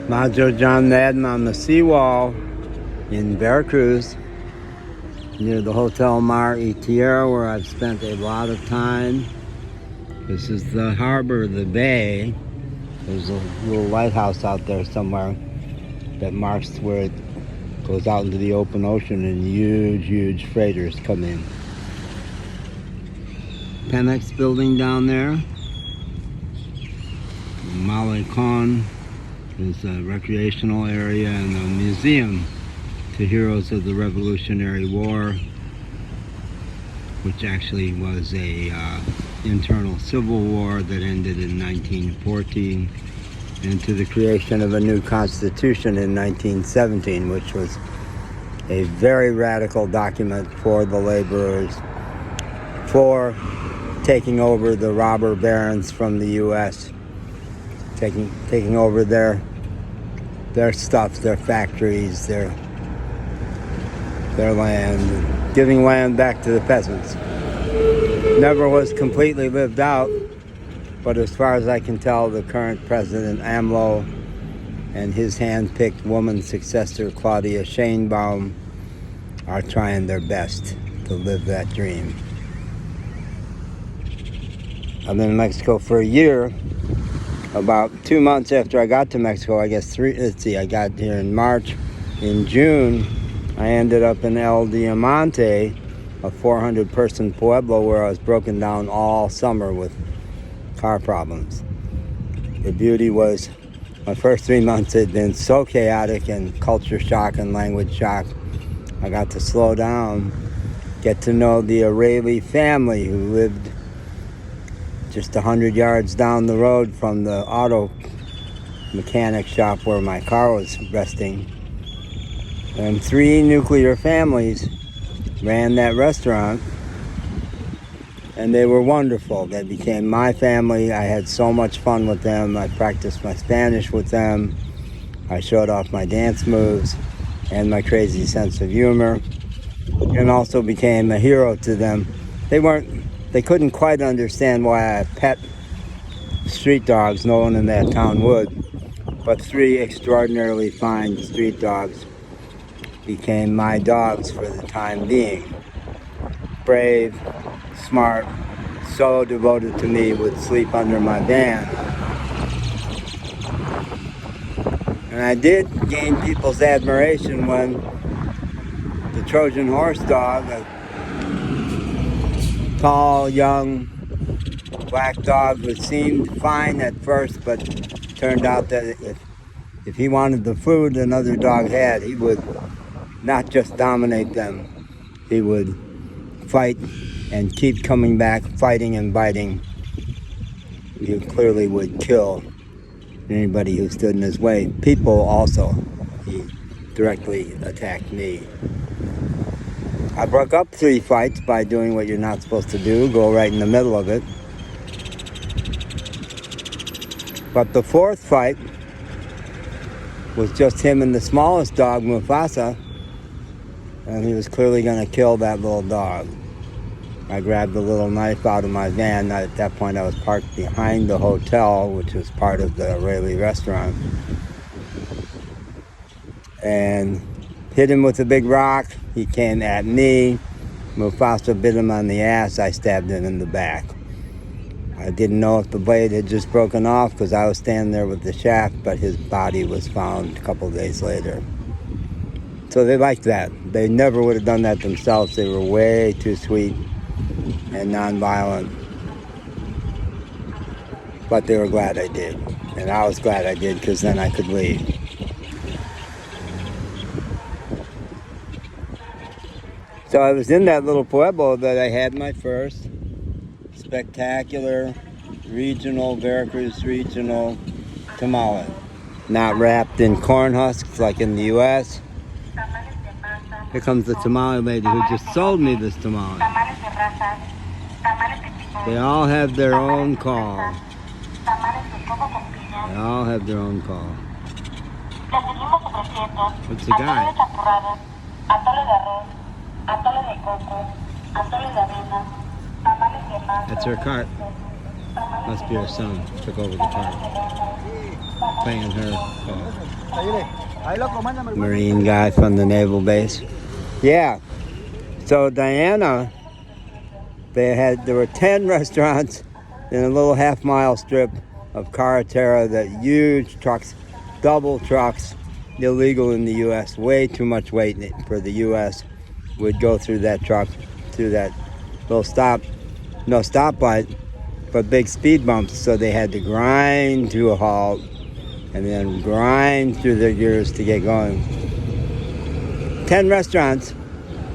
Majo John Madden on the seawall in Veracruz near the Hotel Mar Y Tierra, where I've spent a lot of time. This is the harbor, the bay. There's a little lighthouse out there somewhere that marks where it goes out into the open ocean and huge freighters come in. Pemex building down there. Malecon is a recreational area and a museum to heroes of the Revolutionary War, which actually was a internal civil war that ended in 1914, and to the creation of a new constitution in 1917, which was a very radical document for the laborers, for taking over the robber barons from the U.S., taking over their stuff, their factories, their land, giving land back to the peasants. Never was completely lived out, but as far as I can tell, the current president, AMLO, and his hand-picked woman successor, Claudia Sheinbaum, are trying their best to live that dream. I've been in Mexico for a year. About 2 months after I got to Mexico, I got here in March. In June, I ended up in El Diamanté, a 400-person pueblo where I was broken down all summer with car problems. The beauty was my first 3 months had been so chaotic and culture shock and language shock. I got to slow down, get to know the Areli family who lived just 100 yards down the road from the auto mechanic shop where my car was resting. And 3 nuclear families ran that restaurant, and they were wonderful. They became my family. I had so much fun with them. I practiced my Spanish with them. I showed off my dance moves and my crazy sense of humor, and also became a hero to them. They couldn't quite understand why I pet street dogs. No one in that town would. But 3 extraordinarily fine street dogs became my dogs for the time being. Brave, smart, so devoted to me, would sleep under my van. And I did gain people's admiration when the Trojan horse dog, a tall, young, black dog who seemed fine at first, but turned out that if he wanted the food another dog had, he would not just dominate them, he would fight and keep coming back, fighting and biting. He clearly would kill anybody who stood in his way. People also. He directly attacked me. I broke up 3 fights by doing what you're not supposed to do, go right in the middle of it. But the 4th fight was just him and the smallest dog, Mufasa, and he was clearly going to kill that little dog. I grabbed the little knife out of my van. At that point, I was parked behind the hotel, which was part of the Areli restaurant, and hit him with a big rock. He came at me. Mufasa bit him on the ass. I stabbed him in the back. I didn't know if the blade had just broken off because I was standing there with the shaft, but his body was found a couple days later. So they liked that. They never would have done that themselves. They were way too sweet and nonviolent. But they were glad I did. And I was glad I did because then I could leave. So I was in that little pueblo that I had my first spectacular Veracruz regional tamale. Not wrapped in corn husks like in the U.S. Here comes the tamale lady who just sold me this tamale. They all have their own call. They all have their own call. What's the guy? That's her cart. Must be her son. Took over the car. Paying her Marine guy from the naval base. Yeah. So Diana, there were 10 restaurants in a little half-mile strip of Carretera that huge trucks, double trucks, illegal in the U.S. Way too much weight for the U.S. would go through that truck, through that little no stoplight, but big speed bumps. So they had to grind to a halt and then grind through their gears to get going. 10 restaurants,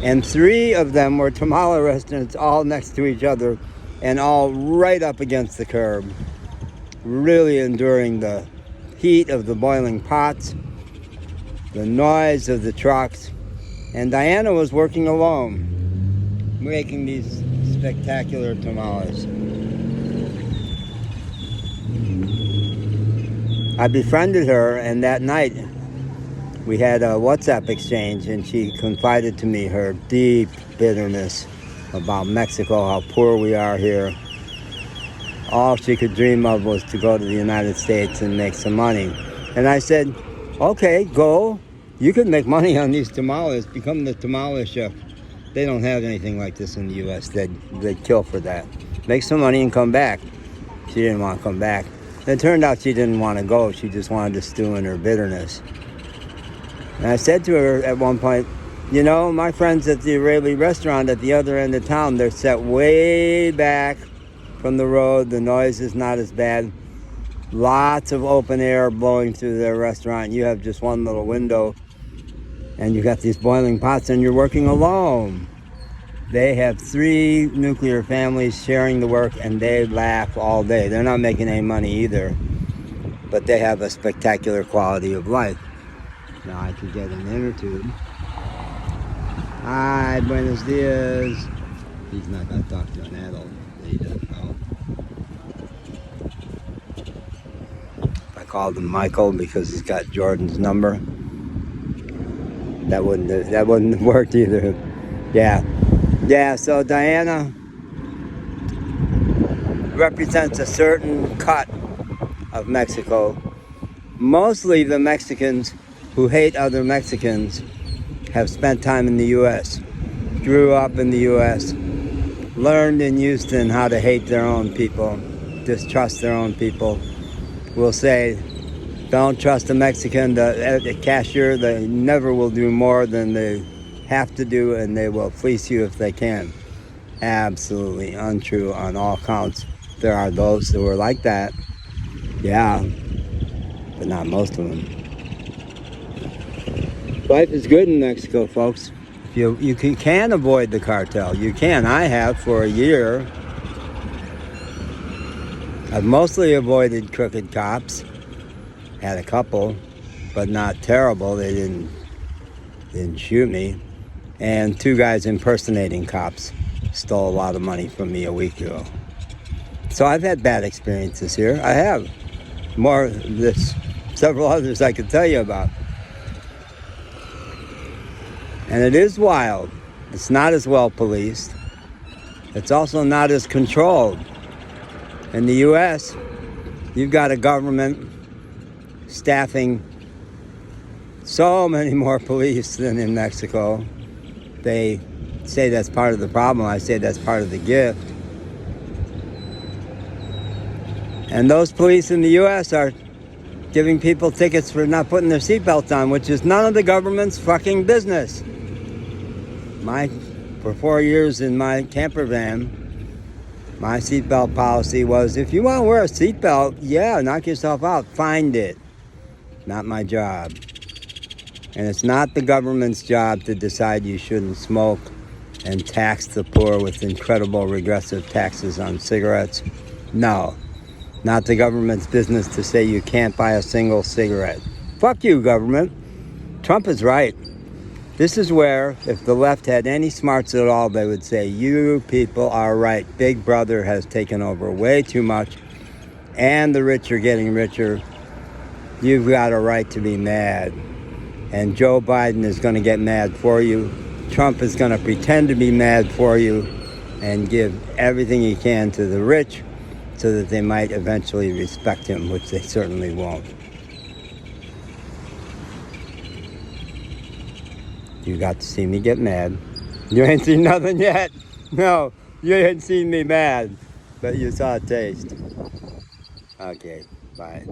and 3 of them were tamale restaurants, all next to each other and all right up against the curb, really enduring the heat of the boiling pots, the noise of the trucks. And Diana was working alone, making these spectacular tamales. I befriended her, and that night we had a WhatsApp exchange, and she confided to me her deep bitterness about Mexico, how poor we are here. All she could dream of was to go to the United States and make some money. And I said, okay, go. You can make money on these tamales. Become the tamale chef. They don't have anything like this in the U.S. They'd kill for that. Make some money and come back. She didn't want to come back. It turned out she didn't want to go. She just wanted to stew in her bitterness. And I said to her at one point, you know, my friends at the Israeli restaurant at the other end of town, they're set way back from the road. The noise is not as bad. Lots of open air blowing through their restaurant. You have just one little window, and you got these boiling pots, and you're working alone. They have 3 nuclear families sharing the work, and they laugh all day. They're not making any money either, but they have a spectacular quality of life. Now I could get an inner tube. Hi, buenos dias. He's not going to talk to an adult. He doesn't know. I called him Michael because he's got Jordan's number. That wouldn't have worked either. Yeah, so Diana represents a certain cut of Mexico. Mostly the Mexicans who hate other Mexicans have spent time in the U.S., grew up in the U.S., learned in Houston how to hate their own people, distrust their own people. Will say, don't trust a Mexican, the cashier. They never will do more than they have to do, and they will fleece you if they can. Absolutely untrue on all counts. There are those who are like that, yeah, but not most of them. Life is good in Mexico, folks. You can avoid the cartel. You can. I have for a year. I've mostly avoided crooked cops. Had a couple, but not terrible. They didn't shoot me. And 2 guys impersonating cops stole a lot of money from me a week ago. So I've had bad experiences here. I have. There's several others I could tell you about. And it is wild. It's not as well policed. It's also not as controlled. In the U.S., you've got a government staffing so many more police than in Mexico. They say that's part of the problem. I say that's part of the gift. And those police in the U.S. are giving people tickets for not putting their seatbelts on, which is none of the government's fucking business. For 4 years in my camper van, my seatbelt policy was, if you want to wear a seatbelt, yeah, knock yourself out. Find it. Not my job. And it's not the government's job to decide you shouldn't smoke and tax the poor with incredible regressive taxes on cigarettes. No. Not the government's business to say you can't buy a single cigarette. Fuck you, government. Trump is right. This is where, if the left had any smarts at all, they would say, you people are right. Big Brother has taken over way too much, and the rich are getting richer. You've got a right to be mad. And Joe Biden is going to get mad for you. Trump is going to pretend to be mad for you and give everything he can to the rich so that they might eventually respect him, which they certainly won't. You got to see me get mad. You ain't seen nothing yet. No, you ain't seen me mad, but you saw a taste. Okay, bye.